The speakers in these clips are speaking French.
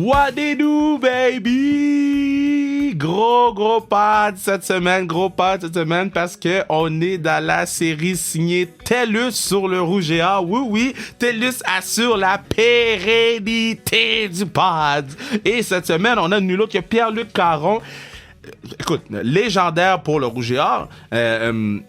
What they do, baby? Gros pod cette semaine, parce que on est dans la série signée TELUS sur le Rouge et Or. Oui, TELUS assure la pérennité du pod. Et cette semaine, on a nul autre que Pierre-Luc Caron. Écoute, légendaire pour le Rouge et Or,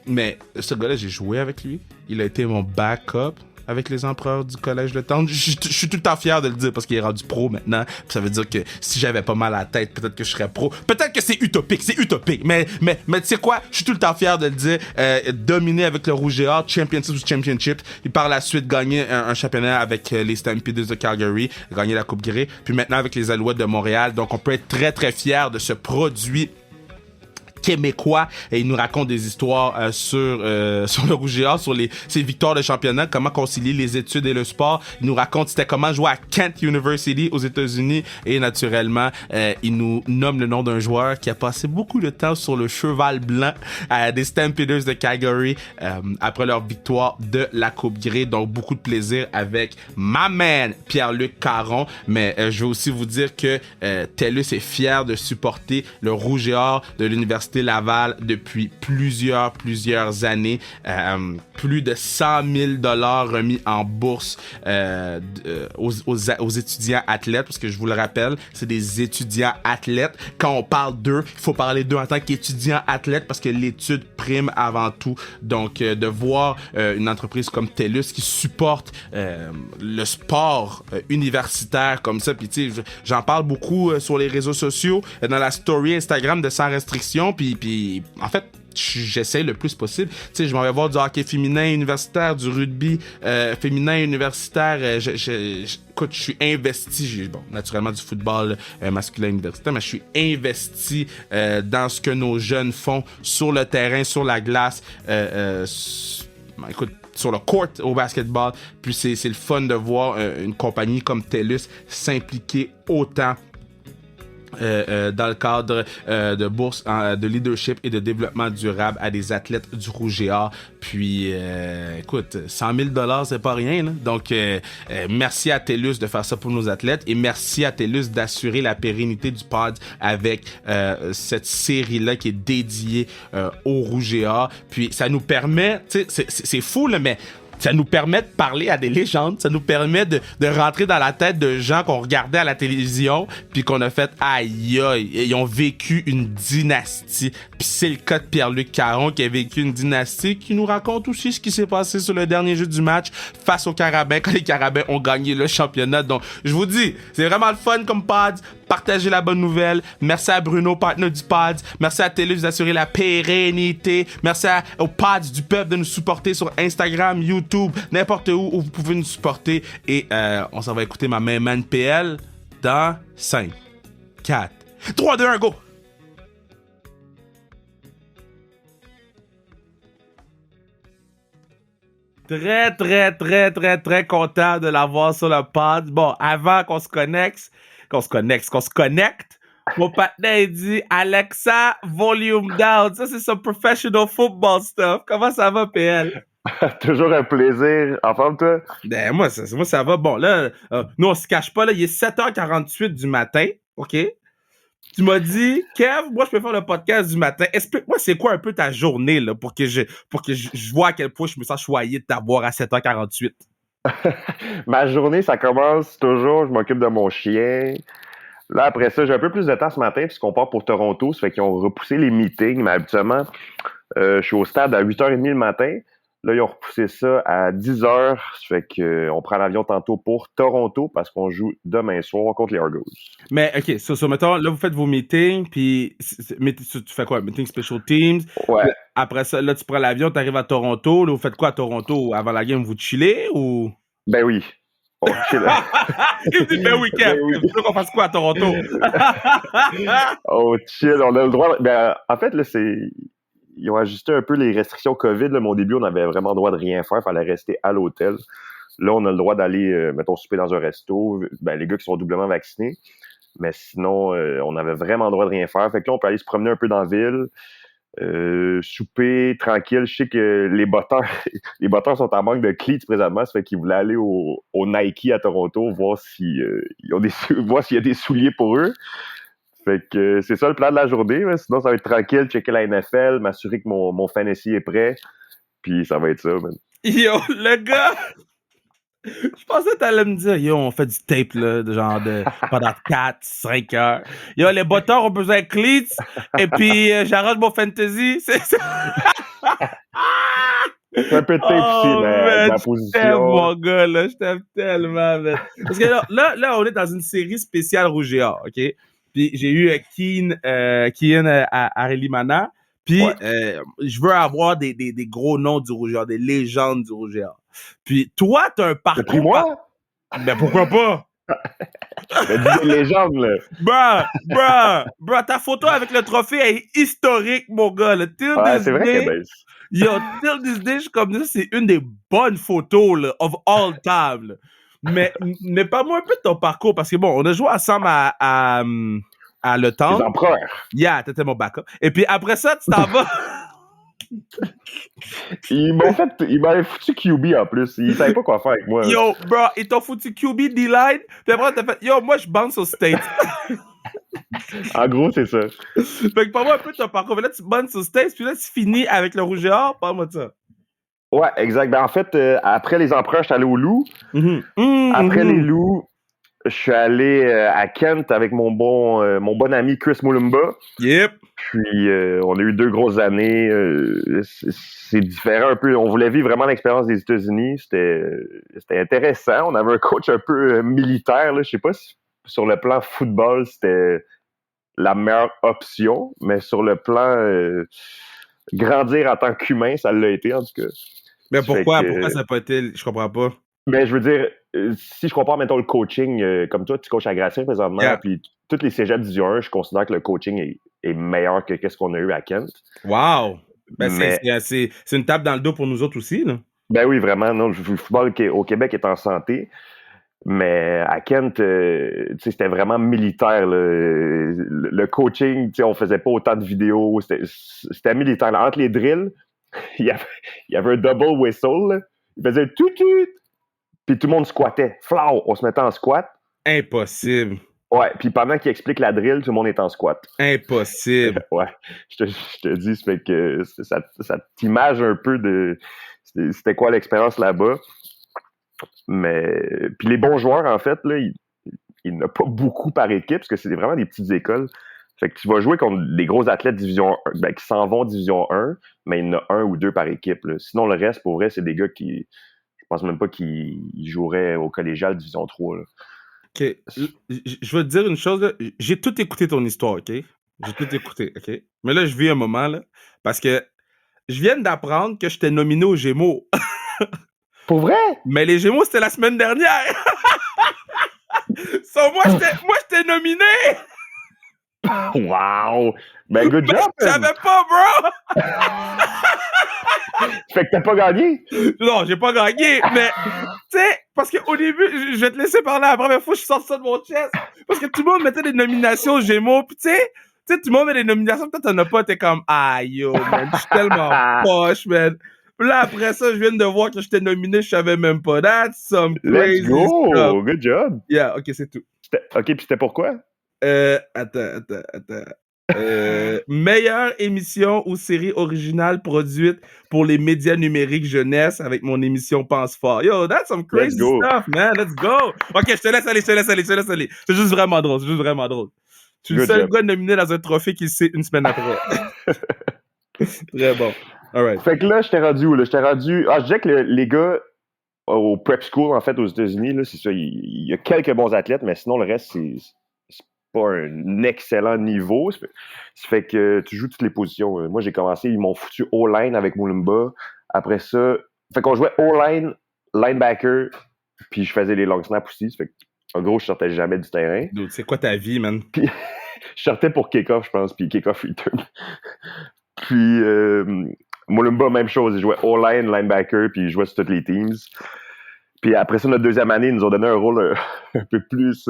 mais ce gars-là, j'ai joué avec lui. Il a été mon backup avec les empereurs du collège Le Temple. Je suis tout le temps fier de le dire parce qu'il est rendu pro maintenant. Ça veut dire que si j'avais pas mal à la tête, peut-être que je serais pro. Peut-être que c'est utopique. Mais tu sais quoi? Je suis tout le temps fier de le dire. Dominer avec le Rouge et Or, championship. Et par la suite, gagner un championnat avec les Stampeders de Calgary, gagner la Coupe Grey. Puis maintenant avec les Alouettes de Montréal. Donc on peut être très très fier de ce produit québécois, et il nous raconte des histoires sur le Rouge et Or, sur ses victoires de championnat, comment concilier les études et le sport. Il nous raconte c'était comment jouer à Kent University aux États-Unis, et naturellement il nous nomme le nom d'un joueur qui a passé beaucoup de temps sur le cheval blanc des Stampeders de Calgary après leur victoire de la Coupe Grey. Donc beaucoup de plaisir avec ma man Pierre-Luc Caron, mais je veux aussi vous dire que TELUS est fier de supporter le Rouge et Or de l'Université Laval depuis plusieurs années. Plus de 100 000 $ remis en bourse aux étudiants athlètes, parce que je vous le rappelle, c'est des étudiants athlètes. Quand on parle d'eux, il faut parler d'eux en tant qu'étudiants athlètes, parce que l'étude prime avant tout. Donc, de voir une entreprise comme TELUS qui supporte le sport universitaire comme ça, puis tu sais, j'en parle beaucoup sur les réseaux sociaux, dans la story Instagram de Sans Restriction, puis en fait, j'essaie le plus possible. Tu sais, je m'en vais voir du hockey féminin universitaire, du rugby féminin universitaire. Écoute, je suis investi. Naturellement du football masculin universitaire, mais je suis investi dans ce que nos jeunes font sur le terrain, sur la glace. Écoute, sur le court au basketball. Puis c'est le fun de voir une compagnie comme TELUS s'impliquer autant dans le cadre de bourses de leadership et de développement durable à des athlètes du Rouge et Or. Puis, écoute, 100 000 $, c'est pas rien, là. Donc, merci à TELUS de faire ça pour nos athlètes, et merci à TELUS d'assurer la pérennité du pod avec cette série-là qui est dédiée au Rouge et Or. Puis, ça nous permet, tu sais, c'est fou, là, mais ça nous permet de parler à des légendes, ça nous permet de rentrer dans la tête de gens qu'on regardait à la télévision, puis qu'on a fait aïe aïe, ils ont vécu une dynastie. Puis c'est le cas de Pierre-Luc Caron qui a vécu une dynastie, qui nous raconte aussi ce qui s'est passé sur le dernier jeu du match face aux Carabins, quand les Carabins ont gagné le championnat. Donc je vous dis, c'est vraiment le fun comme pod. Partagez la bonne nouvelle. Merci à Bruno, partenaire du pod. Merci à TELUS d'assurer la pérennité. Merci aux pods du peuple de nous supporter sur Instagram, YouTube, n'importe où vous pouvez nous supporter. Et on s'en va écouter ma main man PL dans 5, 4, 3, 2, 1, go! Très content de l'avoir sur le pod. Bon, avant qu'on se connecte, mon partenaire dit Alexa, volume down. Ça, c'est some professional football stuff. Comment ça va, PL? Toujours un plaisir. En forme, toi? Ben, moi, ça va. Bon, là, nous, on se cache pas, là. Il est 7h48 du matin, OK? Tu m'as dit, Kev, moi, je peux faire le podcast du matin. Explique-moi, c'est quoi un peu ta journée, là, pour que je vois à quel point je me sens choyé de t'avoir à 7h48. Ma journée, ça commence toujours, je m'occupe de mon chien. Là, après ça, j'ai un peu plus de temps ce matin puisqu'on part pour Toronto. Ça fait qu'ils ont repoussé les meetings, mais habituellement, je suis au stade à 8h30 le matin. Là, ils ont repoussé ça à 10h. Ça fait qu'on prend l'avion tantôt pour Toronto parce qu'on joue demain soir contre les Argos. Mais, OK, so, mettons, là, vous faites vos meetings, puis tu fais quoi? Meeting Special Teams? Ouais. Après ça, là, tu prends l'avion, tu arrives à Toronto. Là, vous faites quoi à Toronto? Avant la game, vous chillez ou? Ben oui. On chill. Il me dit, ben oui, Kev. Tu veux qu'on fasse quoi à Toronto? On chill. On a le droit. Ben, en fait, là, ils ont ajusté un peu les restrictions COVID. Là, mais au début, on avait vraiment le droit de rien faire. Il fallait rester à l'hôtel. Là, on a le droit d'aller, mettons, souper dans un resto. Ben, les gars qui sont doublement vaccinés. Mais sinon, on avait vraiment le droit de rien faire. Fait que là, on peut aller se promener un peu dans la ville. souper tranquille. Je sais que les botteurs les botteurs sont en manque de cleats présentement, ça fait qu'ils voulaient aller au Nike à Toronto voir voir s'il y a des souliers pour eux. Fait que c'est ça le plan de la journée. Là. Sinon, ça va être tranquille, checker la NFL, m'assurer que mon fantasy est prêt, puis ça va être ça, man. Yo, le gars! Je pensais que t'allais me dire, yo, on fait du tape, là, pendant 4-5 heures. Yo, les botteurs ont besoin de cleats, et puis j'arrange mon fantasy. C'est ça. C'est un peu de tape ici, mais ma position. Je t'aime, mon gars, là. Je t'aime tellement, man. Parce que là, on est dans une série spéciale Rouge et Or, OK? Puis j'ai eu Kian Arelimana. Puis je veux avoir des gros noms du Rouge et Or, des légendes du Rouge et Or. Puis toi, t'as un parcours... T'as pris moi? Ben pourquoi pas? T'as dit des légendes, là. Bro, ta photo avec le trophée est historique, mon gars. Là. C'est vrai qu'elle baisse. Yo, till this day, je suis comme ça, c'est une des bonnes photos, là, of all time, là. Mais parle-moi un peu de ton parcours, parce que bon, on a joué ensemble à Le Temps. Les empereurs. Yeah, t'étais mon backup. Et puis après ça, tu t'en vas... Ils m'avaient foutu QB en plus. Ils savaient pas quoi faire avec moi. Yo, bro, ils t'ont foutu QB, D-line, puis après t'as fait, yo, moi je bounce au States. En gros, c'est ça. Fait que parle-moi un peu de ton parcours. Mais là, tu bounces au States, puis là, tu finis avec le Rouge et Or. Parle-moi de ça. Ouais, exact. Ben, en fait, après les empereurs, je suis allé au Loup. Après les Loups, je suis allé à Kent avec mon bon ami Chris Mulumba. Yep. Puis, on a eu 2 grosses années. C'est différent un peu. On voulait vivre vraiment l'expérience des États-Unis. C'était intéressant. On avait un coach un peu militaire. Là. Je sais pas si sur le plan football, c'était la meilleure option, mais sur le plan grandir en tant qu'humain, ça l'a été, en tout cas. Mais pourquoi ça n'a pas été... Je comprends pas. Ben, je veux dire, si je compare, mettons, le coaching, comme toi, tu coaches à Gratiot présentement, puis toutes les cégeps Division 1, je considère que le coaching est meilleur que ce qu'on a eu à Kent. Wow! Ben, c'est une tape dans le dos pour nous autres aussi, là. Ben oui, vraiment. Non, le football au Québec est en santé. Mais à Kent, c'était vraiment militaire. Là. Le coaching, on faisait pas autant de vidéos. C'était militaire. Là. Entre les drills, il y avait un double whistle. Là. Il faisait tout. Puis tout le monde squattait. Flau, on se mettait en squat. Impossible. Ouais, puis pendant qu'il explique la drill, tout le monde est en squat. Impossible. Ouais, je te dis, ça fait que ça t'image un peu de c'était quoi l'expérience là-bas. Mais puis les bons joueurs, en fait, là, il n'y en a pas beaucoup par équipe, parce que c'est vraiment des petites écoles. Fait que tu vas jouer contre des gros athlètes Division 1, qui s'en vont Division 1, mais il y en a 1 ou 2 par équipe. Là. Sinon, le reste, pour vrai, c'est des gars qui... Je pense même pas qu'ils joueraient au collégial Division 3. Là. OK. Je vais te dire une chose. Là. J'ai tout écouté ton histoire, OK? J'ai tout écouté, OK? Mais là, je vis un moment, là, parce que je viens d'apprendre que j'étais nominé aux Gémeaux. Pour vrai? Mais les Gémeaux, c'était la semaine dernière. Moi, j'étais nominé. Wow! Ben, good job! Je savais pas, bro! Fait que t'as pas gagné? Non, j'ai pas gagné, mais, tu sais, parce qu'au début, je vais te laisser parler la première fois que je sors ça de mon chest. Parce que tout le monde mettait des nominations aux Gémeaux, puis tu sais, tout le monde met des nominations, peut-être t'en as pas, t'es comme, ah, yo, man, je suis tellement poche, man. Puis là, après ça, je viens de voir que j'étais nominé, je savais même pas. That's some crazy Let's go! stuff. Good job! Yeah, ok, c'est tout. Ok, puis c'était pourquoi? Attends. Meilleure émission ou série originale produite pour les médias numériques jeunesse avec mon émission Pense Fort. Yo, that's some crazy stuff, man. Let's go. Ok, je te laisse aller. C'est juste vraiment drôle. Je suis le seul gars nominé dans un trophée qui le sait une semaine après. Très bon. All right. Fait que là, j'étais rendu où? Je disais que les gars au prep school, en fait, aux États-Unis, là, c'est ça, il y a quelques bons athlètes, mais sinon, le reste, c'est pas un excellent niveau. Ça fait que tu joues toutes les positions. Moi, j'ai commencé, ils m'ont foutu O-line avec Mulumba. Après ça, fait qu'on jouait O-line, linebacker, puis je faisais les long snaps aussi. Ça fait en gros, je sortais jamais du terrain. Dude, c'est quoi ta vie, man? Puis, je sortais pour kick-off, je pense, puis kick-off return. Puis, Mulumba, même chose. Il jouait O-line, linebacker, puis il jouait sur toutes les teams. Puis après ça, notre deuxième année, ils nous ont donné un rôle un peu plus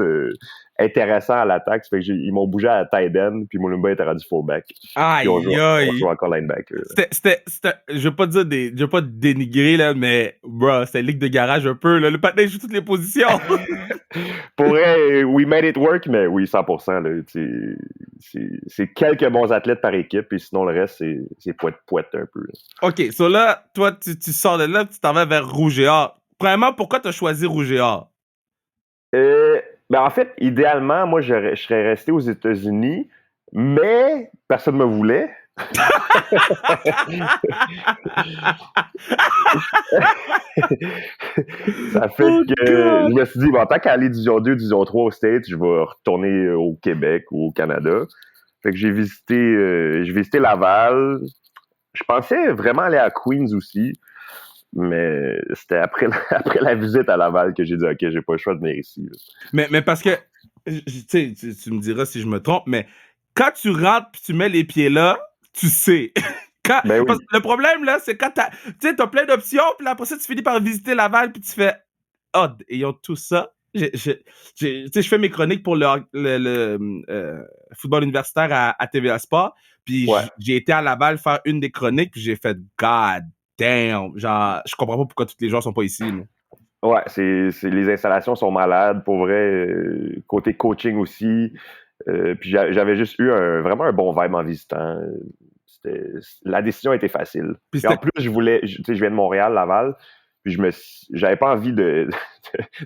intéressant à l'attaque. Ça fait que ils m'ont bougé à tight end, puis Mulumba était rendu fullback. Puis on Aïe, joue aïe. encore linebacker. Je veux pas dire je veux pas dénigrer, là, mais, bro, c'était ligue de garage un peu, là. Le patin joue toutes les positions. Pour vrai, we made it work, mais oui, 100%. Là, c'est quelques bons athlètes par équipe, et sinon le reste, c'est poète un peu. Là. OK, so là, toi, tu sors de là, tu t'en vas vers Rouge et Or. Premièrement, pourquoi t'as choisi Rouge et Or? Ben en fait, idéalement, moi, je serais resté aux États-Unis, mais personne ne me voulait. Ça fait que je me suis dit, bon, tant qu'à aller Division 2, Division 3 au States, je vais retourner au Québec ou au Canada. Fait que j'ai visité Laval. Je pensais vraiment aller à Queens aussi, mais c'était après la visite à Laval que j'ai dit, OK, j'ai pas le choix de venir ici. Mais parce que, tu sais, tu me diras si je me trompe, mais quand tu rentres puis tu mets les pieds là, tu sais. Ben oui. Parce que le problème, là, c'est quand t'as plein d'options, puis après ça, tu finis par visiter Laval, puis tu fais, oh, ils ont tout ça. Je fais mes chroniques pour le football universitaire à TVA Sport, puis Ouais. j'ai été à Laval faire une des chroniques, puis j'ai fait, God damn, genre, je comprends pas pourquoi tous les joueurs sont pas ici. Là. Ouais, les installations sont malades, pour vrai. Côté coaching aussi. Puis j'avais juste eu vraiment un bon vibe en visitant. La décision était facile. Et en plus, je viens de Montréal, Laval, puis j'avais pas envie de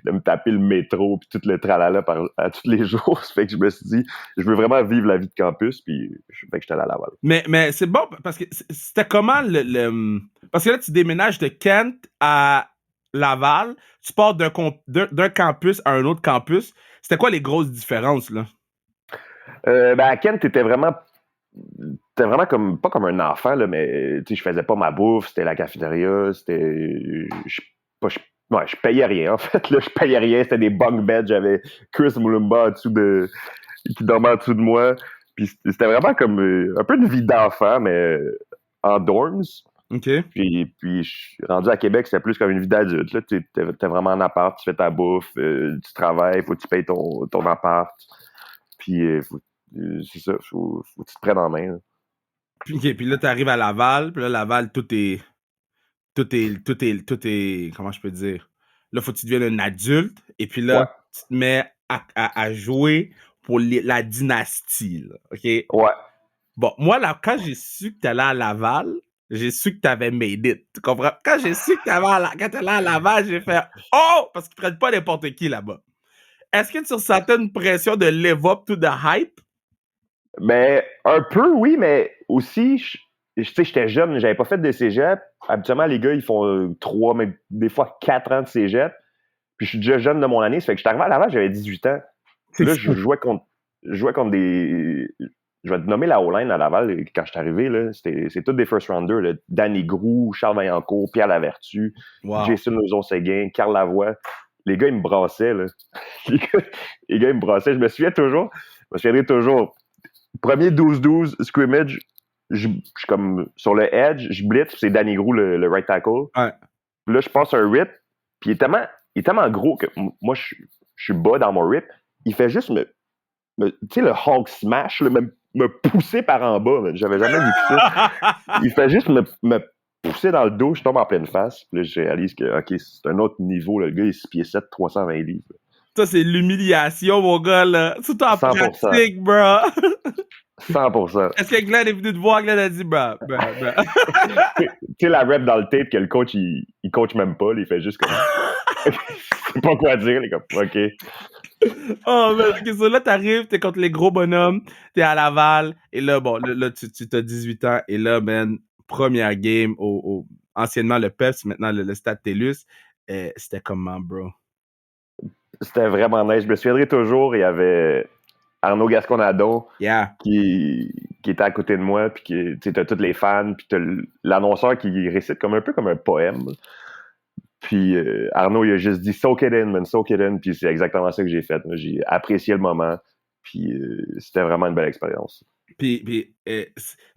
me taper le métro puis tout le tralala à tous les jours. Ça fait que je me suis dit, je veux vraiment vivre la vie de campus, puis fait que j'étais allé à Laval. Mais c'est bon, parce que c'était comment parce que là, tu déménages de Kent à Laval, tu pars d'un campus à un autre campus. C'était quoi les grosses différences, là? Ben à Kent, t'étais vraiment comme pas comme un enfant là, mais je faisais pas ma bouffe, c'était la cafétéria, je payais rien en fait là, je payais rien, c'était des bunk beds, j'avais Chris Mulumba qui dormait en dessous de moi, puis c'était vraiment comme un peu de vie d'enfant mais en dorms. OK. Puis rendu à Québec, c'était plus comme une vie d'adulte là, t'es vraiment en appart, tu fais ta bouffe, tu travailles, faut que tu payes ton appart. Puis c'est ça, faut que tu te prennes en main. Là. OK, puis là, tu arrives à Laval, puis là, Laval, tout est, comment je peux dire? Là, faut que tu deviennes un adulte, et puis là, Ouais. tu te mets à jouer pour la dynastie, là, OK? Ouais. Bon, moi, là, quand j'ai su que t'allais à Laval, j'ai su que t'avais made it. Tu comprends? Quand j'ai su que quand t'allais à Laval, j'ai fait « Oh! » Parce qu'ils prennent pas n'importe qui là-bas. Est-ce que tu ressentais une pression de live up to the hype? Ben, un peu, oui, mais aussi, j'étais jeune, j'avais pas fait de cégep. Habituellement, les gars, ils font 3, mais des fois 4 ans de cégep. Puis je suis déjà jeune de mon année, ça fait que j'étais arrivé à Laval, j'avais 18 ans. Puis là, je jouais contre des... Je vais te nommer la O-line à Laval quand je suis arrivé, là. C'est tous des first rounders, là. Danny Groux, Charles Vaillancourt, Pierre Lavertu, Wow. Jason Lozon-Séguin, Carl Lavoie. Les gars, ils me brassaient, là. Les gars, ils me brassaient. Je me souviendrai toujours. Premier 12-12 scrimmage, je suis comme sur le edge, je blitz, c'est Danny Groux, le right tackle. Ouais. Puis là, je passe un rip, puis il est tellement gros que moi, je suis bas dans mon rip. Il fait juste tu sais, le Hulk smash, là, me pousser par en bas. Man. J'avais jamais vu ça. Il fait juste me pousser dans le dos, je tombe en pleine face. Puis là, je réalise que, OK, c'est un autre niveau. Là. Le gars, il est 6 pieds 7, 320 livres. Ça, c'est l'humiliation, mon gars, là. Tout en 100%. pratique, bro. 100%. Est-ce que Glenn est venu te voir? Glenn a dit, bro. Tu sais, la rep dans le tape que le coach, il coach même pas. Là, il fait juste comme... c'est pas quoi dire. Il est comme, OK. Oh, mais ok, so là, t'arrives, t'es contre les gros bonhommes, t'es à Laval, et là, bon, là tu t'as 18 ans, et là, man, première game anciennement le PEPS, maintenant le Stade TELUS, c'était comment, bro? C'était vraiment nice. Je me souviendrai toujours, il y avait Arnaud Gasconadon qui était à côté de moi, puis tu t'as tous les fans, puis t'as l'annonceur qui récite un peu comme un poème. Puis Arnaud, il a juste dit « soak it in, man, soak it in », puis c'est exactement ça que j'ai fait. J'ai apprécié le moment, puis c'était vraiment une belle expérience.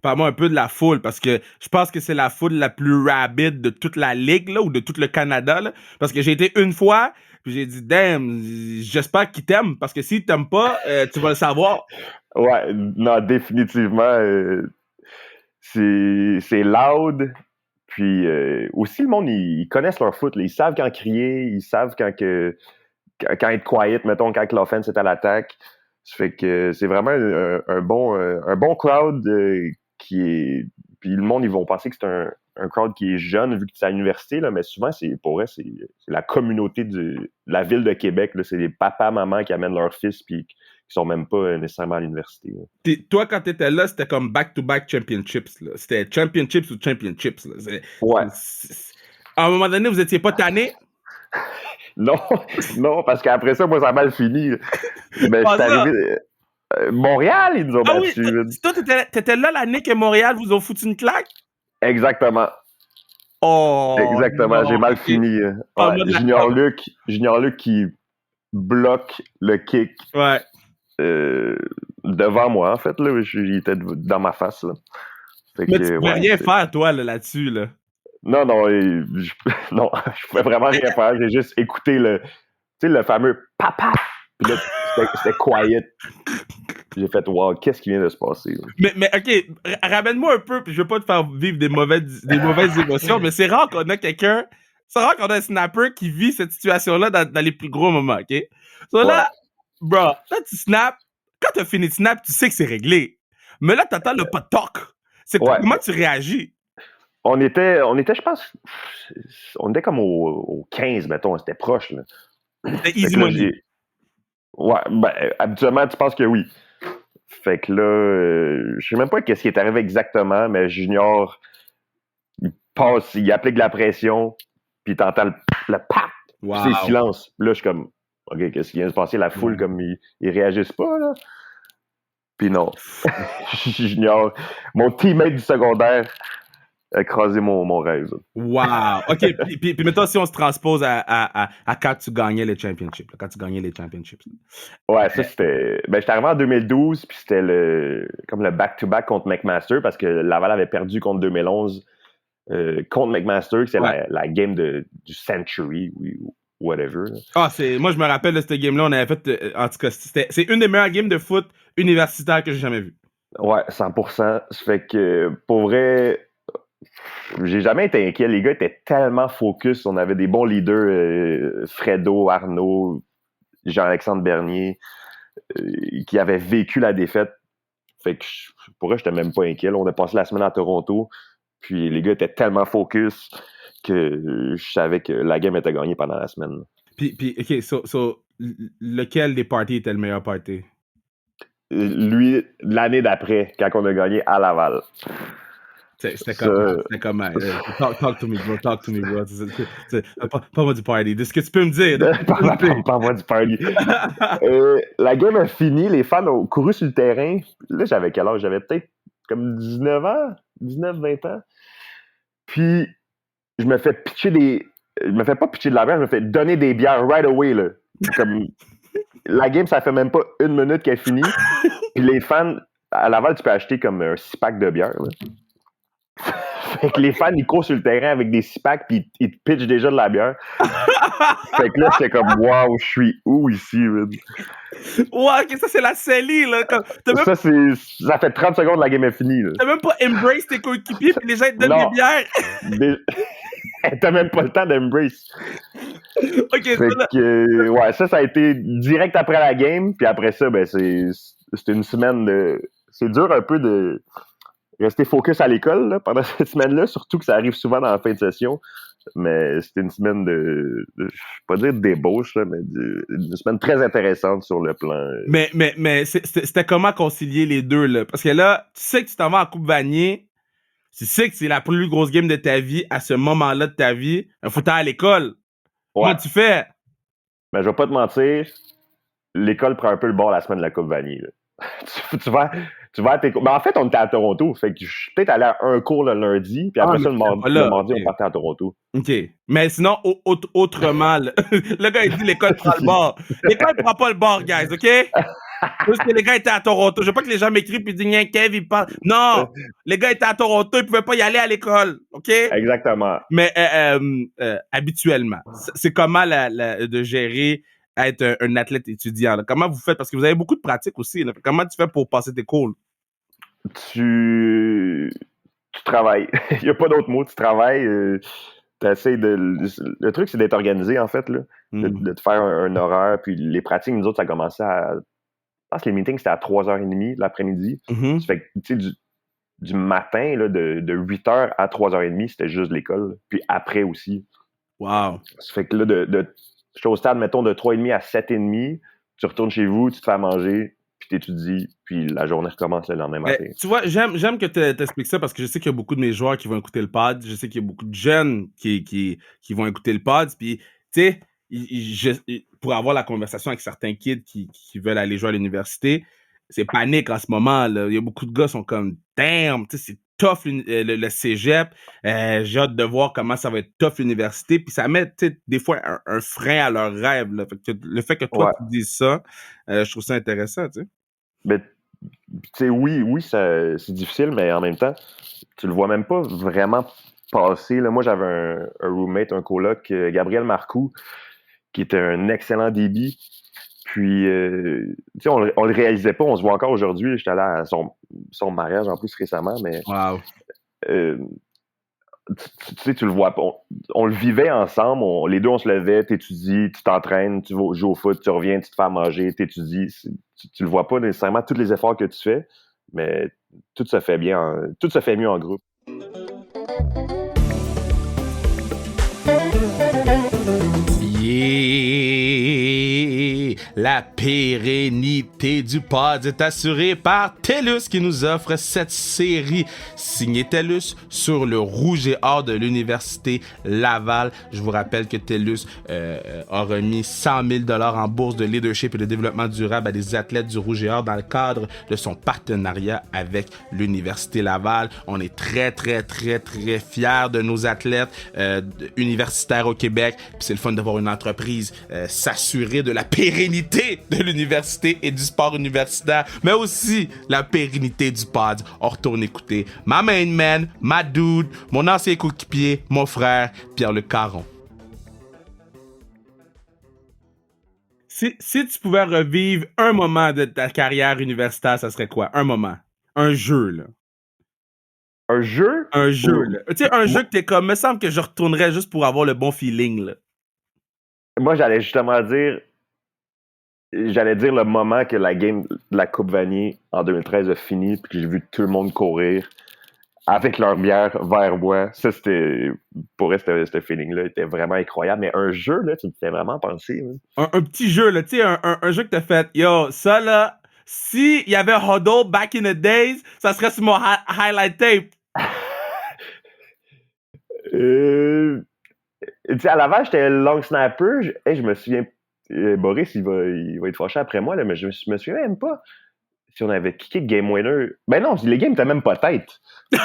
parle-moi un peu de la foule, parce que je pense que c'est la foule la plus rabide de toute la ligue, là, ou de tout le Canada, là, parce que j'ai été une fois, puis j'ai dit, damn, j'espère qu'ils t'aiment, parce que s'ils t'aiment pas, tu vas le savoir. Ouais, non, définitivement, c'est loud. Puis aussi, le monde, ils connaissent leur foot. Là. Ils savent quand crier, ils savent quand être quiet, mettons, quand l'offense est à l'attaque. Ça fait que c'est vraiment un bon crowd qui est. Puis le monde, ils vont penser que c'est un crowd qui est jeune vu que c'est à l'université, là, mais souvent, pour vrai, c'est la communauté de la ville de Québec. Là, c'est les papas, mamans qui amènent leurs fils puis qui sont même pas nécessairement à l'université. Toi, quand t'étais là, c'était comme back-to-back championships. Là. C'était championships ou championships. Là. Ouais. À un moment donné, vous étiez pas tanné? Non, parce qu'après ça, moi, ça a mal fini. Mais je suis arrivé. Montréal, ils nous ont battus. Oui, toi, t'étais là l'année que Montréal vous ont foutu une claque? Exactement. Oh! Exactement, j'ai mal fini. Ouais, Junior Luc qui bloque le kick devant moi, en fait. Là, il était dans ma face. Là. Mais tu pouvais rien faire, toi, là-dessus. Là. Non, je pouvais vraiment rien faire. J'ai juste écouté le fameux « papa ». Puis là, c'était quiet. J'ai fait « wow, qu'est-ce qui vient de se passer? » Mais OK, ramène-moi un peu, puis je veux pas te faire vivre des mauvaises émotions, mais c'est rare qu'on a quelqu'un, c'est rare qu'on a un snapper qui vit cette situation-là dans les plus gros moments, OK? So là, bro, là, tu snaps, quand t'as fini de snap, tu sais que c'est réglé. Mais là, t'attends le pot talk. C'est comment tu réagis? On était, je pense, on était comme au 15, mettons, c'était proche, là. C'était easy money. Ouais, ben, habituellement, tu penses que oui. Fait que là, je sais même pas qu'est-ce qui est arrivé exactement, mais Junior, il applique de la pression, puis t'entends le pap, puis c'est silence. Là, je suis comme, OK, qu'est-ce qui vient de se passer? La foule, comme, ils réagissent pas, là. Puis non. Junior, mon teammate du secondaire a crasé mon rêve. Wow! OK, puis maintenant, si on se transpose à quand tu gagnais les championships. Ouais, ça, c'était... Ben, j'étais arrivé en 2012, puis c'était comme le back-to-back contre McMaster, parce que Laval avait perdu contre 2011 contre McMaster, c'est la game du Century, ou whatever. Moi, je me rappelle de cette game-là, on avait fait... en tout cas, c'est une des meilleures games de foot universitaire que j'ai jamais vues. Ouais, 100%. Ça fait que, pour vrai... J'ai jamais été inquiet. Les gars étaient tellement focus. On avait des bons leaders, Fredo, Arnaud, Jean-Alexandre Bernier, qui avaient vécu la défaite. Fait que pour eux, j'étais même pas inquiet. Là, on a passé la semaine à Toronto. Puis les gars étaient tellement focus que je savais que la game était gagnée pendant la semaine. Puis OK, so lequel des parties était le meilleur party? Lui, l'année d'après, quand on a gagné à Laval. C'était comme talk to me, bro. Pas-moi du party. De ce que tu peux me dire. Pas-moi du party. La game a fini, les fans ont couru sur le terrain. Là, j'avais quel âge? J'avais peut-être comme 19-20 ans. Puis, je me fais pas pitcher de la bière, je me fais donner des bières right away, là. Comme, la game, ça fait même pas une minute qu'elle finit. Puis les fans, à Laval, tu peux acheter comme un 6-pack de bière, là. Fait que les fans, ils courent sur le terrain avec des 6-packs puis ils te pitchent déjà de la bière. Fait que là, j'étais comme, waouh, je suis où ici, man? Wow, ok, ça, c'est la CELI, là. Ça fait 30 secondes, la game est finie, là. T'as même pas embrace tes coéquipiers puis les gens te donnent des bières. T'as même pas le temps d'embrace. Ok, fait que, ouais, ça a été direct après la game. Puis après ça, ben, c'était une semaine de... C'est dur un peu de rester focus à l'école là, pendant cette semaine-là, surtout que ça arrive souvent dans la fin de session. Mais c'était une semaine je ne vais pas dire de débauche, là, mais une semaine très intéressante sur le plan. Mais c'était comment concilier les deux, là? Parce que là, tu sais que tu t'en vas en Coupe Vanier, tu sais que c'est la plus grosse game de ta vie à ce moment-là de ta vie. Il faut aller à l'école. Ouais. Comment tu fais? Ben, je vais pas te mentir, l'école prend un peu le bord la semaine de la Coupe Vanier. Tu vas à tes cours. Ben, en fait, on était à Toronto. Fait que je suis peut-être allé à un cours le lundi, puis après ça, le mardi, on partait à Toronto. OK. Mais sinon, autrement, le gars, il dit l'école prend le bord. L'école prend pas le bord, guys, OK? Parce que les gars étaient à Toronto. Je veux pas que les gens m'écrivent et disent Kev, il parle. Non! Les gars étaient à Toronto, ils pouvaient pas y aller à l'école. OK? Exactement. Mais habituellement, c'est comment de gérer être un athlète étudiant? Là? Comment vous faites? Parce que vous avez beaucoup de pratiques aussi. Là. Comment tu fais pour passer tes cours? Tu travailles. Il n'y a pas d'autre mot. Tu travailles. Le truc, c'est d'être organisé, en fait. Là. De te faire un horaire. Puis les pratiques, nous autres, ça commençait à... Je pense que les meetings, c'était à 3h30 l'après-midi. Ça fait que, tu sais, du matin, là, de 8h à 3h30, c'était juste l'école. Puis après aussi. Wow. Ça fait que là, je suis au stade, mettons, de 3h30 à 7h30. Tu retournes chez vous, tu te fais à manger, puis t'étudies, puis la journée recommence le lendemain matin. Tu vois, j'aime que tu expliques ça parce que je sais qu'il y a beaucoup de mes joueurs qui vont écouter le pod. Je sais qu'il y a beaucoup de jeunes qui vont écouter le pod. Puis, tu sais, pour avoir la conversation avec certains kids qui veulent aller jouer à l'université, c'est panique en ce moment. Là. Il y a beaucoup de gars qui sont comme « Damn, tu sais, c'est tough le cégep. J'ai hâte de voir comment ça va être tough l'université. » Puis ça met, tu sais, des fois un frein à leur rêve. Là. Fait que le fait que toi, tu dises ça, je trouve ça intéressant, tu sais. Mais, tu sais, oui, c'est difficile, mais en même temps, tu le vois même pas vraiment passer. Là. Moi, j'avais un roommate, un coloc, Gabriel Marcoux, qui était un excellent DB. Puis, tu sais, on le réalisait pas. On se voit encore aujourd'hui. J'étais allé à son mariage, en plus, récemment, mais... Wow. Tu sais, tu le vois pas. On le vivait ensemble. Les deux, on se levait, t'étudies, tu t'entraînes, tu vas jouer au foot, tu reviens, tu te fais à manger, t'étudies. Tu le vois pas nécessairement tous les efforts que tu fais, mais tout se fait bien. Tout se fait mieux en groupe. Yeah! La pérennité du pod est assurée par TELUS qui nous offre cette série signée TELUS sur le rouge et or de l'Université Laval. Je vous rappelle que TELUS a remis 100 000 $ en bourse de leadership et de développement durable à des athlètes du rouge et or dans le cadre de son partenariat avec l'Université Laval. On est très, très, très, très fiers de nos athlètes universitaires au Québec. Puis c'est le fun de voir une entreprise s'assurer de la pérennité de l'université et du sport universitaire, mais aussi la pérennité du pod. On retourne écouter ma main man, ma dude, mon ancien coéquipier, mon frère, Pierre-Luc Caron. Si tu pouvais revivre un moment de ta carrière universitaire, ça serait quoi? Un moment. Un jeu, là. Un jeu? Un jeu, là. Tu sais, un jeu que t'es comme, me semble que je retournerais juste pour avoir le bon feeling, là. Moi, j'allais justement dire le moment que la game de la Coupe Vanier en 2013 a fini, puis que j'ai vu tout le monde courir avec leur bière vers moi. Ça, pour ce feeling-là, était vraiment incroyable. Mais un jeu, là, tu me fais vraiment penser. Un petit jeu, là, tu sais, un jeu que t'as fait. Yo, ça, là, s'il y avait Huddle back in the days, ça serait sur mon highlight tape. Tu sais, à Laval, j'étais long snapper. Je me souviens... Boris, il va être fâché après moi, là, mais je me souviens même pas si on avait kické Game Winner. Ben non, les games, t'as même pas tête. T'es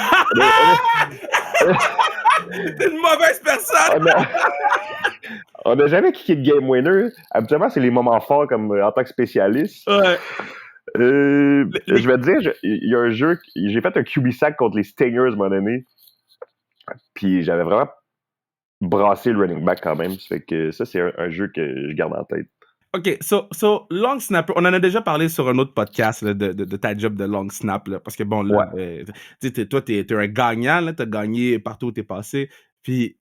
une mauvaise personne! On n'a jamais kické de Game Winner. Habituellement, c'est les moments forts comme en tant que spécialiste. Ouais. Je vais te dire, il y a un jeu... J'ai fait un QB sack contre les Stingers à un moment donné. Puis j'avais vraiment brasser le running back quand même. Ça fait que ça, c'est un jeu que je garde en tête. OK, so long snapper, on en a déjà parlé sur un autre podcast là, de ta job de long snap, là, parce que bon, là, toi, t'es un gagnant, là, t'as gagné partout où t'es passé, puis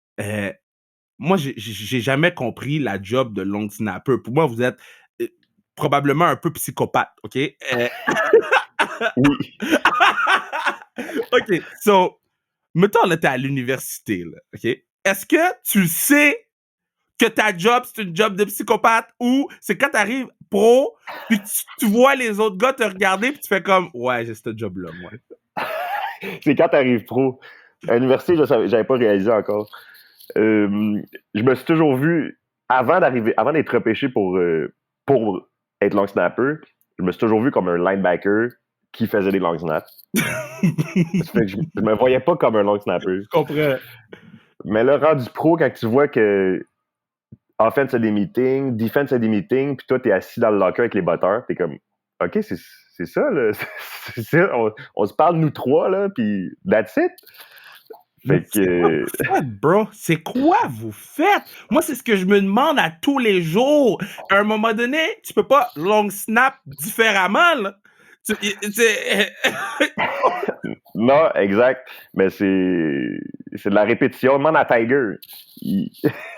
moi, j'ai jamais compris la job de long snapper. Pour moi, vous êtes probablement un peu psychopathe, OK? Oui. OK, so, mettons, là, t'es à l'université, là, OK? Est-ce que tu sais que ta job, c'est une job de psychopathe ou c'est quand t'arrives pro, puis tu vois les autres gars te regarder, puis tu fais comme, ouais, j'ai ce job-là, moi. C'est quand t'arrives pro. À l'université, j'avais pas réalisé encore. Je me suis toujours vu, avant d'être repêché pour être long snapper, je me suis toujours vu comme un linebacker qui faisait des long snaps. Ça fait que je me voyais pas comme un long snapper. Je comprends. Mais là, rendu pro, quand tu vois que offense a des meetings, defense a des meetings, puis toi, t'es assis dans le locker avec les batteurs, t'es comme, OK, c'est ça, là. C'est ça. On se parle, nous trois, là, puis that's it. Mais Fait c'est quoi que... vous faites, bro? C'est quoi vous faites? Moi, c'est ce que je me demande à tous les jours. À un moment donné, tu peux pas long snap différemment, là. Non, exact. Mais c'est de la répétition. Demande à Tiger.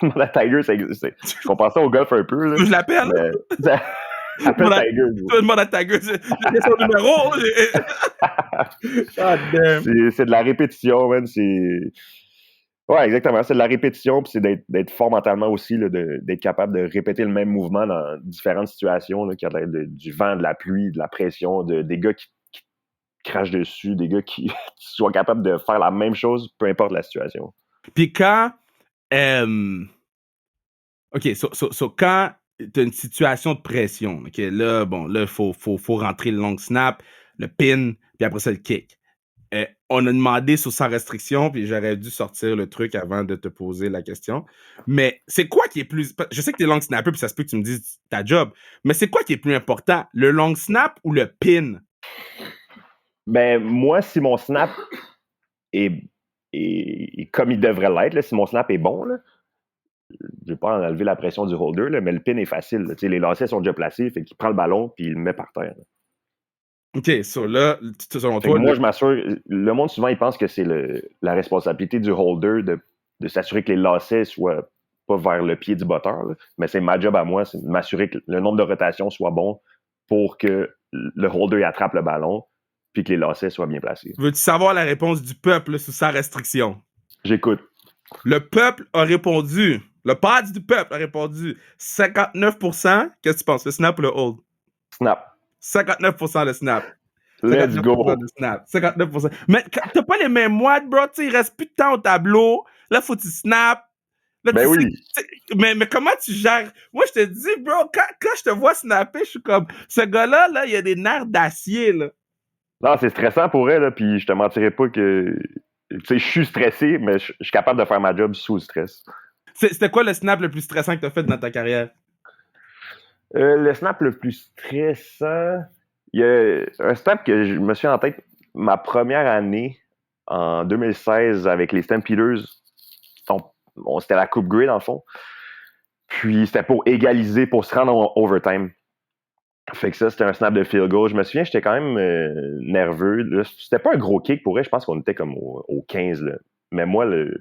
Demande à Tiger, je compare ça au golf un peu, là. Je l'appelle. Mais... Appelle Tiger. Je demande à Tiger. J'ai son numéro. God damn. C'est de la répétition, man. Ouais, exactement. C'est de la répétition, puis c'est d'être fort mentalement aussi, là, d'être capable de répéter le même mouvement dans différentes situations, là, qu'il y a du vent, de la pluie, de la pression, des gars qui crachent dessus, des gars qui soient capables de faire la même chose, peu importe la situation. Puis quand... OK, quand tu as une situation de pression, OK, là, bon, là, il faut rentrer le long snap, le pin, puis après ça, le kick. On a demandé sur sans restriction, puis j'aurais dû sortir le truc avant de te poser la question. Mais c'est quoi qui est plus... Je sais que t'es long snapper, puis ça se peut que tu me dises ta job, mais c'est quoi qui est plus important, le long snap ou le pin? Ben, moi, si mon snap est comme il devrait l'être, là, si mon snap est bon, là, je vais pas enlever la pression du holder, là, mais le pin est facile. Là. Les lacets sont déjà placés, fait qu'il prend le ballon puis il le met par terre. Là. OK, là, selon toi... Moi, je m'assure... Le monde, souvent, il pense que c'est la responsabilité du holder de s'assurer que les lacets soient pas vers le pied du botteur. Là. Mais c'est ma job à moi, c'est de m'assurer que le nombre de rotations soit bon pour que le holder attrape le ballon puis que les lacets soient bien placés. Veux-tu savoir la réponse du peuple là, sous sa restriction? J'écoute. Le peuple a répondu... Le pad du peuple a répondu 59%. Qu'est-ce que tu penses? Le snap ou le hold? Snap. 59% le snap. Let's go. De snap. 59%. Mais t'as pas les mêmes watts, bro. Il reste plus de temps au tableau. Là, faut que tu snap. Là, ben oui. Mais comment tu gères? Moi, je te dis, bro, quand je te vois snapper, je suis comme, ce gars-là, là, il a des nerfs d'acier, là. Non, c'est stressant pour elle, là, puis je te mentirais pas que... Tu sais, je suis stressé, mais je suis capable de faire ma job sous le stress. C'était quoi le snap le plus stressant que t'as fait dans ta carrière? Le snap le plus stressant... Il y a un snap que je me suis en tête ma première année, en 2016, avec les Stampeders. C'était la Coupe Grey, dans le fond. Puis c'était pour égaliser, pour se rendre en overtime. Fait que ça, c'était un snap de field goal. Je me souviens, j'étais quand même nerveux. Là, c'était pas un gros kick pour vrai. Je pense qu'on était comme au 15. Là. Mais moi, que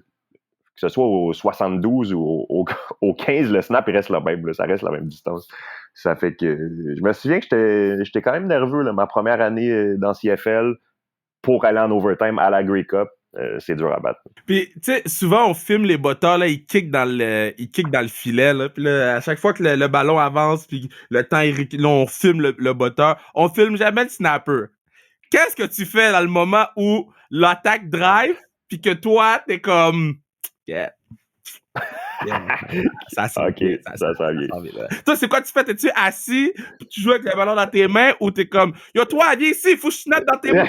ce soit au 72 ou au 15, le snap, il reste le même. Là. Ça reste la même distance. Ça fait que je me souviens que j'étais quand même nerveux. Là, ma première année dans CFL pour aller en overtime à la Grey Cup. C'est dur à battre. Puis, tu sais, souvent, on filme les botteurs, là, ils kickent dans le filet, là. Puis là, à chaque fois que le ballon avance, puis le temps, là, on filme le botteur. On filme jamais le snapper. Qu'est-ce que tu fais dans le moment où l'attaque drive, puis que toi, t'es comme... Yeah. Ça s'en vient. Toi, c'est quoi tu fais? T'es-tu assis, puis tu joues avec le ballon dans tes mains, ou t'es comme, yo, toi, viens ici, il faut que je snap dans tes mains?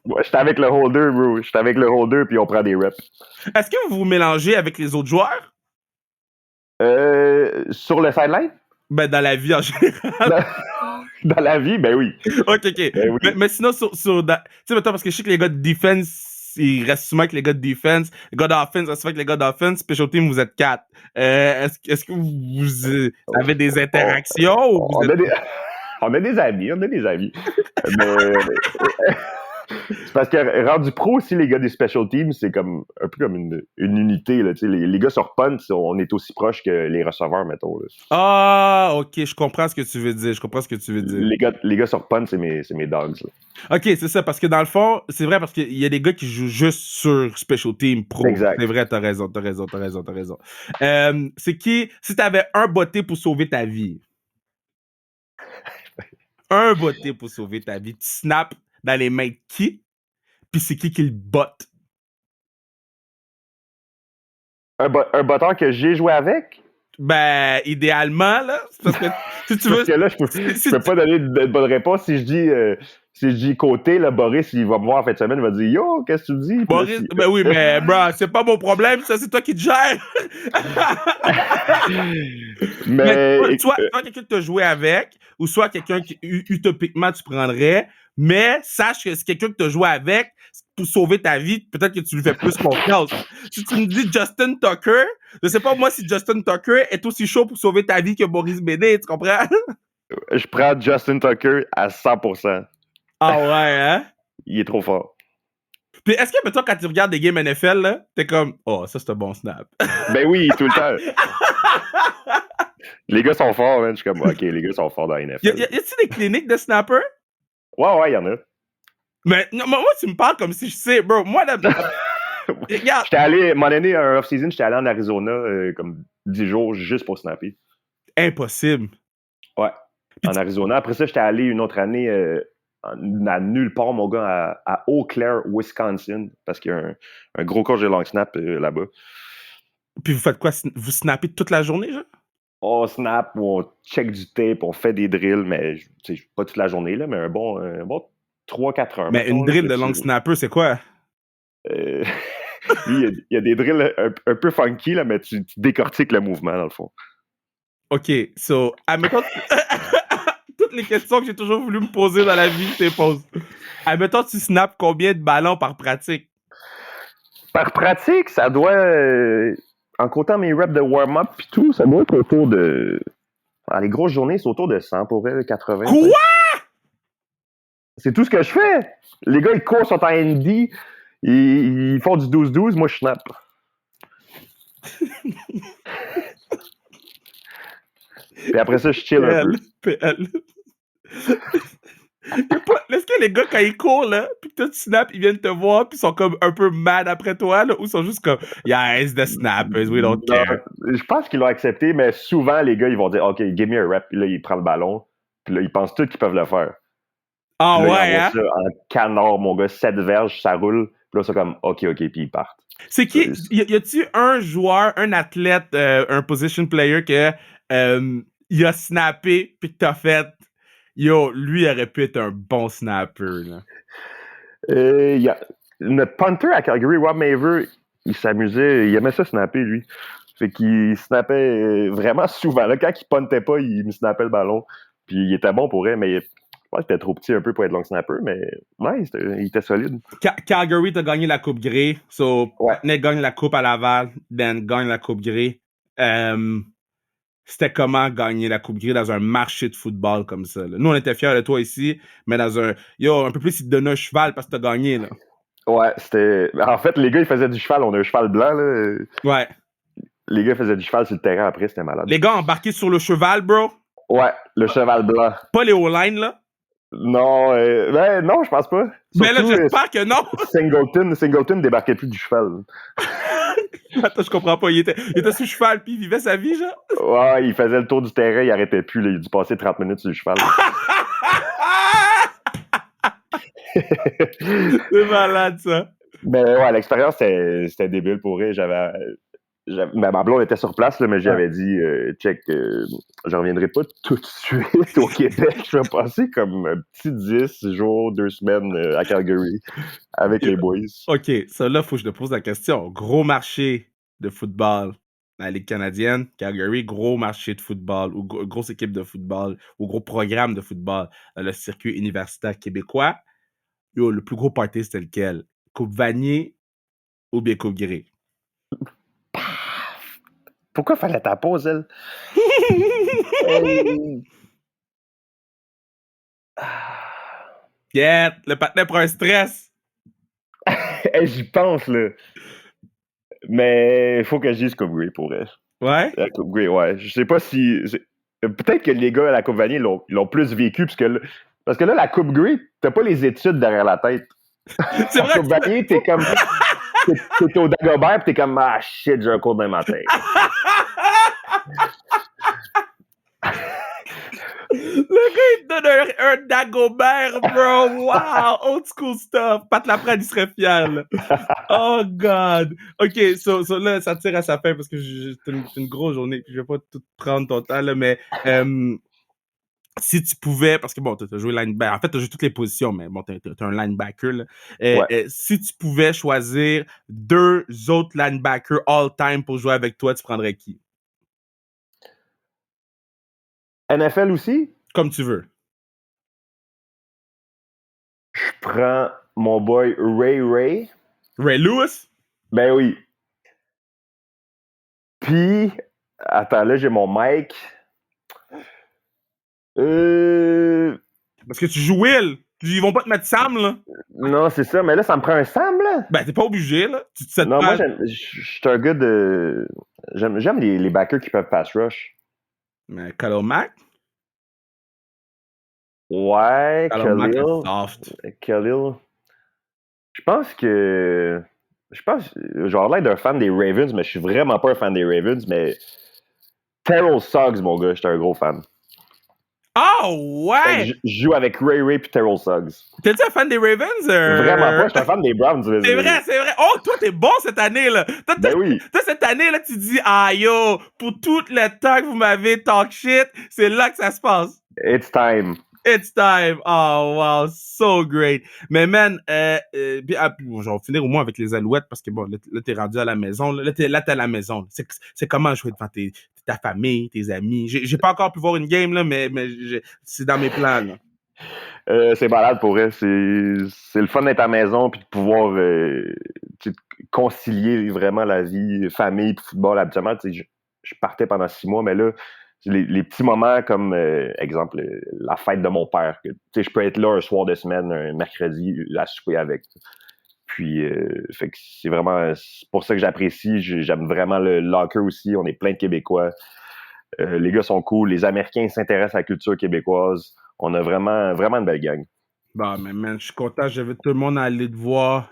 Moi, j'étais avec le holder, bro. J'étais avec le holder, puis on prend des reps. Est-ce que vous vous mélangez avec les autres joueurs? Sur le sideline? Ben, dans la vie en général. Dans la vie, ben oui. OK. Ben oui. Mais sinon, tu sais, mettons, parce que je sais que les gars de defense, ils restent souvent avec les gars de defense. Les gars d'offense restent souvent avec les gars d'offense. Special team, vous êtes 4. Est-ce que vous avez des interactions? On a des amis. Mais... c'est parce que rendu pro aussi, les gars des special teams, c'est comme un peu comme une unité. Là, les gars sur punt, on est aussi proche que les receveurs, mettons. Là. Ah, OK, je comprends ce que tu veux dire. Les gars sur punt, c'est mes dogs. Là. OK, c'est ça, parce que dans le fond, c'est vrai, parce qu'il y a des gars qui jouent juste sur special team pro. Exact. C'est vrai, t'as raison. C'est qui, si t'avais un botté pour sauver ta vie, un botté pour sauver ta vie, tu snaps dans les mains de qui? Puis c'est qui le botte? Un botteur que j'ai joué avec? Ben, idéalement, là. Parce que si tu veux. Parce que là, je peux pas donner de bonne réponse. Si je dis côté, là, Boris, il va me voir en fin de semaine, il va dire yo, qu'est-ce que tu dis? Boris, ben oui, mais bro, c'est pas mon problème, ça, c'est toi qui te gères. mais toi, quelqu'un que t'as joué avec, ou soit quelqu'un qui, utopiquement, tu prendrais, mais sache que c'est quelqu'un que tu as joué avec pour sauver ta vie, peut-être que tu lui fais plus confiance. Si tu me dis Justin Tucker, je sais pas moi si Justin Tucker est aussi chaud pour sauver ta vie que Boris Bédé, tu comprends? Je prends Justin Tucker à 100%. Ah ouais, hein? Il est trop fort. Puis est-ce que, mettons, quand tu regardes des games NFL, là, t'es comme, oh, ça, c'est un bon snap. Ben oui, tout le temps. Les gars sont forts, man. Je suis comme, OK, les gars sont forts dans la NFL. Y a-t-il des cliniques de snapper? Ouais, il y en a. Mais non, moi, tu me parles comme si je sais, bro. Moi, là, regarde. J'étais allé, à un moment donné, un off-season, j'étais allé en Arizona comme 10 jours juste pour snapper. Impossible. Ouais, en Arizona. Après ça, j'étais allé une autre année à nulle part, mon gars, à Eau Claire, Wisconsin, parce qu'il y a un gros coach de long snap là-bas. Puis vous faites quoi? Vous snappez toute la journée, genre? On snap, on check du tape, on fait des drills, mais pas toute la journée, là, mais un bon 3-4 heures. Mais mettons, une drill là, de long snapper, c'est quoi? Lui, il y a des drills un peu funky, là, mais tu décortiques le mouvement, dans le fond. OK, so, admettons... Toutes les questions que j'ai toujours voulu me poser dans la vie, je les pose. Admettons, tu snaps combien de ballons par pratique? Par pratique, ça doit... en comptant mes reps de warm-up et tout, ça doit être autour de... les grosses journées, c'est autour de 100 pour elle, 80. Quoi? C'est tout ce que je fais. Les gars, ils courent, sont en ND, ils font du 12-12, moi, je snap. Puis après ça, je chill un peu. PL. Est-ce que les gars, quand ils courent, là, pis que toi, tu snaps, ils viennent te voir, pis ils sont comme un peu mad après toi, là, ou ils sont juste comme, yeah, it's the snappers, we don't care. Je pense qu'ils l'ont accepté, mais souvent, les gars, ils vont dire, OK, give me a rep, puis là, ils prennent le ballon, puis là, ils pensent tous qu'ils peuvent le faire. Ah là, ouais, hein? Ça en canard, mon gars, 7 verges, ça roule, puis là, c'est comme, OK, puis ils partent. C'est qui, y a-tu un joueur, un athlète, un position player que, il a snappé, pis que t'as fait, yo, lui aurait pu être un bon snapper, là. Notre punter à Calgary, Rob Maver, il s'amusait, il aimait ça snapper, lui. Fait qu'il snappait vraiment souvent. Là, quand il puntait pas, il me snappait le ballon. Puis il était bon pour elle, mais je pense qu'il était trop petit un peu pour être long snapper, mais ouais, il était solide. Calgary, t'as gagné la Coupe Grey. So, Patnaik gagne la Coupe à Laval, Dan gagne la Coupe Grey. C'était comment gagner la Coupe Grey dans un marché de football comme ça, là? Nous, on était fiers de toi ici, mais dans un... Yo, un peu plus, ils te donnaient un cheval parce que t'as gagné, là. Ouais, c'était... En fait, les gars, ils faisaient du cheval. On a un cheval blanc, là. Ouais. Les gars faisaient du cheval sur le terrain après, c'était malade. Les gars embarqués sur le cheval, bro? Ouais, le cheval blanc. Pas les O-line, là? Non, non, je pense pas. Mais là, j'espère que non! Singleton débarquait plus du cheval. Attends, je comprends pas. Il était sur le cheval puis il vivait sa vie, genre? Ouais, il faisait le tour du terrain, il arrêtait plus. Là, il a dû passer 30 minutes sur le cheval. C'est malade, ça. Mais ouais, l'expérience, c'était débile pour elle. Ma blonde était sur place, là, mais j'avais dit, check, je reviendrai pas tout de suite au Québec. Je vais passer comme un petit 10 jours, 2 semaines à Calgary avec les boys. OK, ça là, faut que je te pose la question. Gros marché de football dans la Ligue canadienne, Calgary, gros marché de football, ou grosse équipe de football, ou gros programme de football dans le circuit universitaire québécois. Yo, le plus gros party, c'était lequel? Coupe Vanier ou bien Coupe Grey? Pourquoi fallait ta pause, elle? Yeah, le partenaire prend un stress. J'y pense, là. Mais il faut que je dise Coupe Grey pour elle. Ouais? La Coupe Grey, ouais. Je sais pas si... Peut-être que les gars à la Coupe Vanier l'ont plus vécu, parce que là, la Coupe Grey, t'as pas les études derrière la tête. C'est vrai. La Coupe Vanier, t'es comme... T'es au Dagobert, pis t'es comme, ah shit, j'ai un cours demain matin. Le gars, il te donne un Dagobert, bro. Wow, old school stuff. Pat Laprade, il serait fier, là. Oh, God. OK, so là, ça tire à sa fin parce que c'est une grosse journée. Puis je vais pas tout prendre ton temps, là, mais si tu pouvais, parce que bon, t'as joué linebacker. En fait, t'as joué toutes les positions, mais bon, t'es un linebacker, là. Si tu pouvais choisir 2 autres linebackers all-time pour jouer avec toi, tu prendrais qui? NFL aussi? Comme tu veux. Je prends mon boy Ray. Ray Lewis? Ben oui. Puis, attends, là, j'ai mon Mike. Parce que tu joues Will. Ils vont pas te mettre Sam, là. Non, c'est ça. Mais là, ça me prend un Sam, là. Ben, t'es pas obligé, là. Tu te sais Non, pas. moi, je suis un gars de... J'aime les backers qui peuvent pass rush. Mais Khalil Mack? Ouais, Khalil Mack est Khalil. soft. Khalil. Je pense que... Je pense... Genre, l'air d'un fan des Ravens, mais je suis vraiment pas un fan des Ravens, mais... Terrell Suggs, mon gars, j'étais un gros fan. Oh, ouais! Je joue avec Ray puis Terrell Suggs. T'es-tu un fan des Ravens? Vraiment pas, j'étais un fan des Browns. C'est vrai. Oh, toi, t'es bon cette année, là. Ben oui. Toi, cette année, là, tu dis, ah, yo, pour tout le temps que vous m'avez talk shit, c'est là que ça se passe. It's time. It's time. Oh, wow. So great. Mais, man, bon, je vais finir au moins avec les Alouettes parce que, bon, là t'es rendu à la maison. Là, t'es à la maison. C'est comment jouer devant ta famille, tes amis. J'ai pas encore pu voir une game, là, mais c'est dans mes plans, là. C'est malade pour vrai. C'est le fun d'être à la maison puis de pouvoir concilier vraiment la vie, famille et football. Habituellement, je partais pendant 6 mois, mais là, les petits moments comme, exemple, la fête de mon père. Je peux être là un soir de semaine, un mercredi, à souper avec. Puis, fait que c'est pour ça que j'apprécie. J'aime vraiment le locker aussi. On est plein de Québécois. Les gars sont cool. Les Américains s'intéressent à la culture québécoise. On a vraiment, vraiment une belle gang. Bon, mais man, je suis content. J'invite tout le monde à aller te voir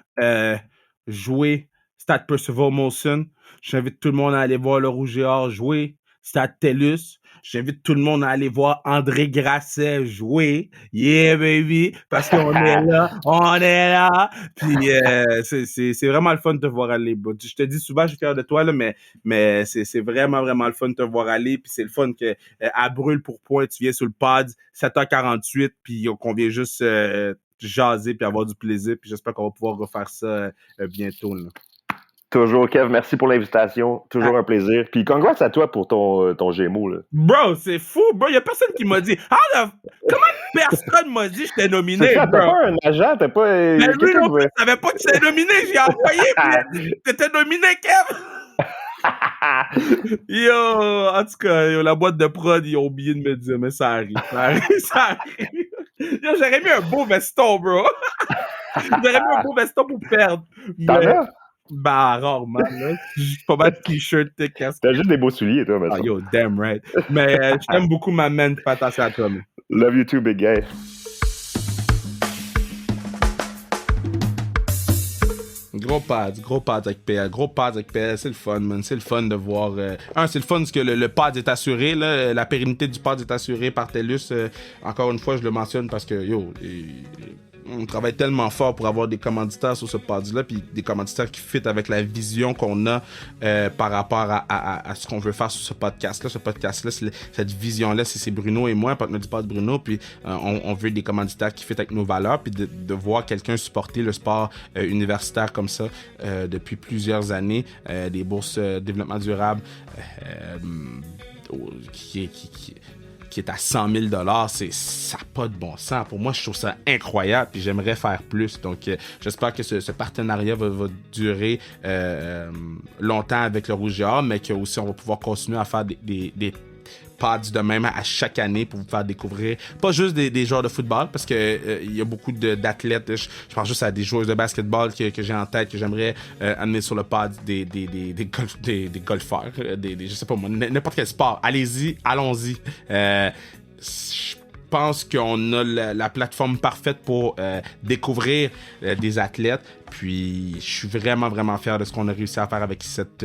jouer Stade Percival Molson. J'invite tout le monde à aller voir le Rouge et Or jouer Stade TELUS. J'invite tout le monde à aller voir André Grasset jouer. Yeah, baby! Parce qu'on est là, on est là! Puis c'est vraiment le fun de te voir aller. Je te dis souvent, je suis fier de toi, là, mais c'est vraiment, vraiment le fun de te voir aller. Puis c'est le fun que à brûle pour point, tu viens sur le pod, 7h48, puis qu'on vient juste jaser puis avoir du plaisir. Puis j'espère qu'on va pouvoir refaire ça bientôt, là. Toujours, Kev, merci pour l'invitation. Toujours un plaisir. Puis congrats à toi pour ton Gémeaux, là. Bro, c'est fou, bro. Il y a personne qui m'a dit. Comment personne m'a dit que j'étais nominé, c'est ça, bro? T'as pas un agent, t'as pas... Mais lui non plus, je savais pas que j'étais nominé. J'ai envoyé, puis t'étais nominé, Kev! Yo, en tout cas, la boîte de prod, ils ont oublié de me dire, mais ça arrive. Yo, j'aurais mis un beau veston, bro. J'aurais mis un beau veston pour perdre. T'en as? Bah, rarement, là. J'ai pas mal de t-shirts, tes casques. T'as juste des beaux souliers, toi, maintenant. Ah, yo, damn right. Mais je t'aime beaucoup, ma man. Fais attention à toi, man. Love you too, big guy. Gros pad avec PL. Gros pad avec PL, c'est le fun, man. C'est le fun de voir... c'est le fun parce que le pad est assuré, là. La pérennité du pad est assurée par TELUS. Encore une fois, je le mentionne parce que, yo... on travaille tellement fort pour avoir des commanditaires sur ce pod-là, puis des commanditaires qui fit avec la vision qu'on a par rapport à ce qu'on veut faire sur ce podcast-là. Ce podcast-là, cette vision-là, c'est Bruno et moi, partenaire du pod Bruno, puis on veut des commanditaires qui fit avec nos valeurs, puis de voir quelqu'un supporter le sport universitaire comme ça depuis plusieurs années, des bourses développement durable qui est à 100 000 $, ça n'a pas de bon sens. Pour moi, je trouve ça incroyable et j'aimerais faire plus. Donc, j'espère que ce partenariat va durer longtemps avec le Rouge et Or, mais qu'aussi on va pouvoir continuer à faire des pods de même à chaque année pour vous faire découvrir pas juste des joueurs de football, parce que il y a beaucoup d'athlètes. Je pense juste à des joueurs de basketball que j'ai en tête, que j'aimerais amener sur le pod, des golfeurs, je sais pas moi, n'importe quel sport. Allons-y. Je pense qu'on a la plateforme parfaite pour découvrir des athlètes. Puis je suis vraiment, vraiment fier de ce qu'on a réussi à faire avec cette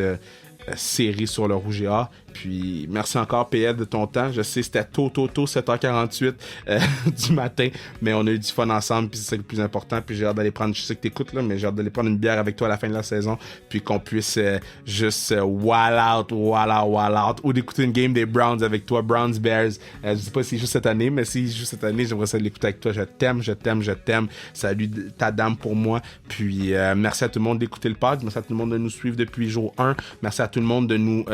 série sur le Rouge et Or. Puis merci encore PL de ton temps. Je sais c'était tôt 7h48 du matin, mais on a eu du fun ensemble, puis c'est ça le plus important. Puis j'ai hâte d'aller prendre, je sais que t'écoutes là, mais j'ai hâte d'aller prendre une bière avec toi à la fin de la saison, puis qu'on puisse juste wall out ou d'écouter une game des Browns avec toi, Browns Bears. Je sais pas s'il joue cette année, mais s'il joue cette année, j'aimerais ça l'écouter avec toi. Je t'aime. Salut ta dame pour moi. Puis merci à tout le monde d'écouter le pod, merci à tout le monde de nous suivre depuis jour 1, merci à tout le monde de nous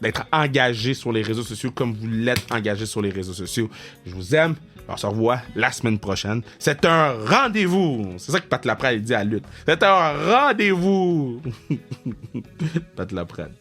d'être engagé sur les réseaux sociaux comme vous l'êtes engagé sur les réseaux sociaux. Je vous aime. On se revoit la semaine prochaine. C'est un rendez-vous. C'est ça que Pat Laprade dit à Lutte. C'est un rendez-vous. Pat Laprade.